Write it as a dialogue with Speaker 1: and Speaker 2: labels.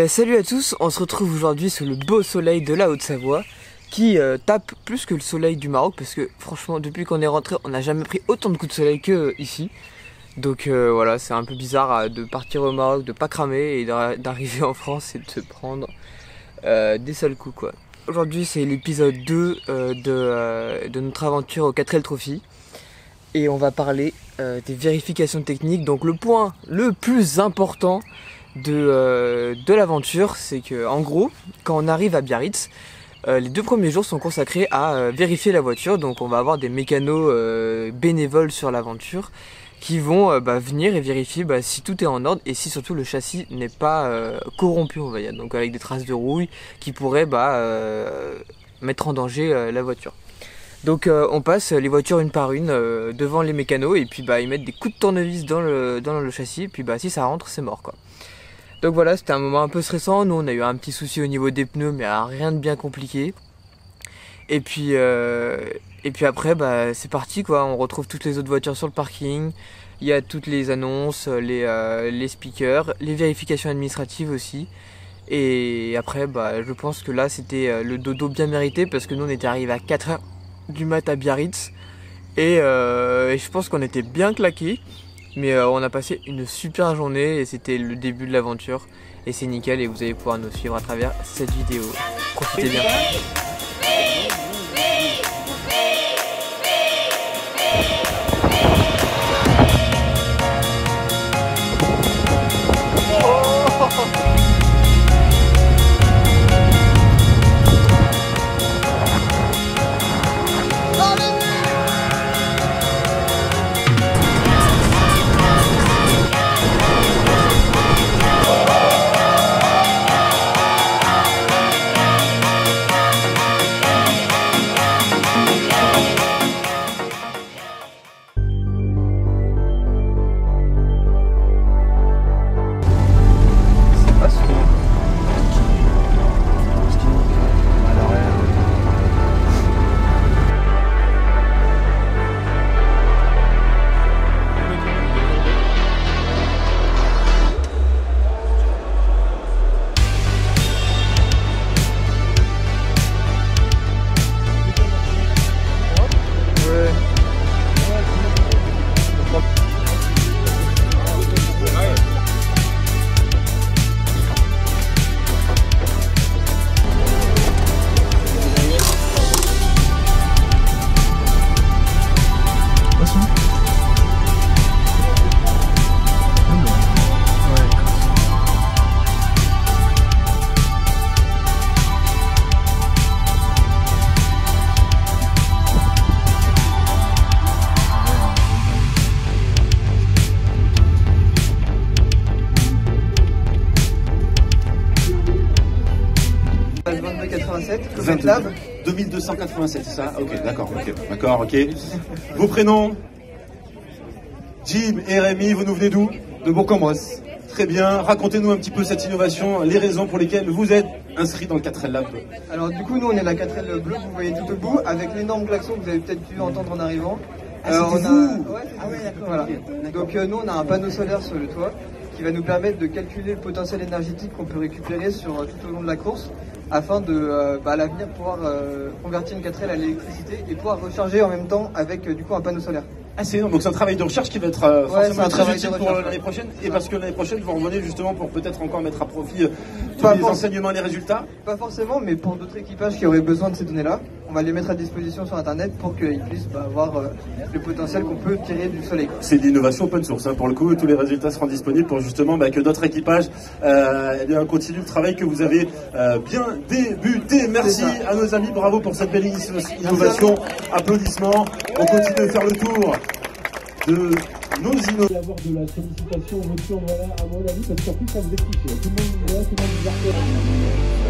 Speaker 1: Salut à tous, on se retrouve aujourd'hui sous le beau soleil de la Haute-Savoie qui tape plus que le soleil du Maroc parce que franchement depuis qu'on est rentré on n'a jamais pris autant de coups de soleil que ici. Donc voilà, c'est un peu bizarre de partir au Maroc, de pas cramer et d'arriver en France et de se prendre des sales coups quoi. Aujourd'hui c'est l'épisode 2 de notre aventure au 4L Trophy et on va parler des vérifications techniques. Donc le point le plus important de l'aventure, c'est que en gros quand on arrive à Biarritz, les 2 premiers jours sont consacrés à vérifier la voiture. Donc on va avoir des mécanos bénévoles sur l'aventure qui vont venir et vérifier si tout est en ordre et si surtout le châssis n'est pas corrompu, on va dire, donc avec des traces de rouille qui pourraient mettre en danger la voiture. Donc on passe les voitures une par une devant les mécanos et puis ils mettent des coups de tournevis dans le châssis et puis si ça rentre c'est mort quoi. Donc voilà, c'était un moment un peu stressant. Nous on a eu un petit souci au niveau des pneus mais rien de bien compliqué. Et puis après c'est parti quoi, on retrouve toutes les autres voitures sur le parking. Il y a toutes les annonces, les speakers, les vérifications administratives aussi. Et après je pense que là c'était le dodo bien mérité parce que nous on était arrivé à 4h du mat à Biarritz. Et je pense qu'on était bien claqués. Mais on a passé une super journée et c'était le début de l'aventure. Et c'est nickel et vous allez pouvoir nous suivre à travers cette vidéo. Profitez bien.
Speaker 2: Lab 2287, c'est ça? Ok, d'accord, ok. Vos prénoms? Jim et Rémi, vous nous venez d'où?
Speaker 3: De Bourg-en-Bresse.
Speaker 2: Très bien, racontez-nous un petit peu cette innovation, les raisons pour lesquelles vous êtes inscrits dans le 4L Lab.
Speaker 3: Alors du coup, nous on est la 4L bleue que vous voyez tout au bout, avec l'énorme klaxon que vous avez peut-être pu entendre en arrivant.
Speaker 2: D'accord.
Speaker 3: Voilà. Donc nous on a un panneau solaire sur le toit qui va nous permettre de calculer le potentiel énergétique qu'on peut récupérer tout au long de la course afin de à l'avenir pouvoir convertir une 4L à l'électricité et pouvoir recharger en même temps avec du coup un panneau solaire.
Speaker 2: Ah c'est énorme, donc c'est un travail de recherche qui va être forcément très utile pour l'année prochaine et parce que l'année prochaine vous revenez justement pour peut-être encore mettre à profit tous les enseignements et les résultats.
Speaker 3: Pas forcément, mais pour d'autres équipages qui auraient besoin de ces données-là, on va les mettre à disposition sur internet pour qu'ils puissent avoir le potentiel qu'on peut tirer du soleil.
Speaker 2: C'est de l'innovation open source pour le coup, tous les résultats seront disponibles pour justement que d'autres équipages continuent le travail que vous avez bien débuté. Merci à nos amis, bravo pour cette belle innovation, applaudissements, on continue de faire le tour de nos innovations.
Speaker 4: Avoir de la sollicitation voiture, voilà, à mon avis, parce qu'en plus ça vous est touché. Tout le monde vous arrête.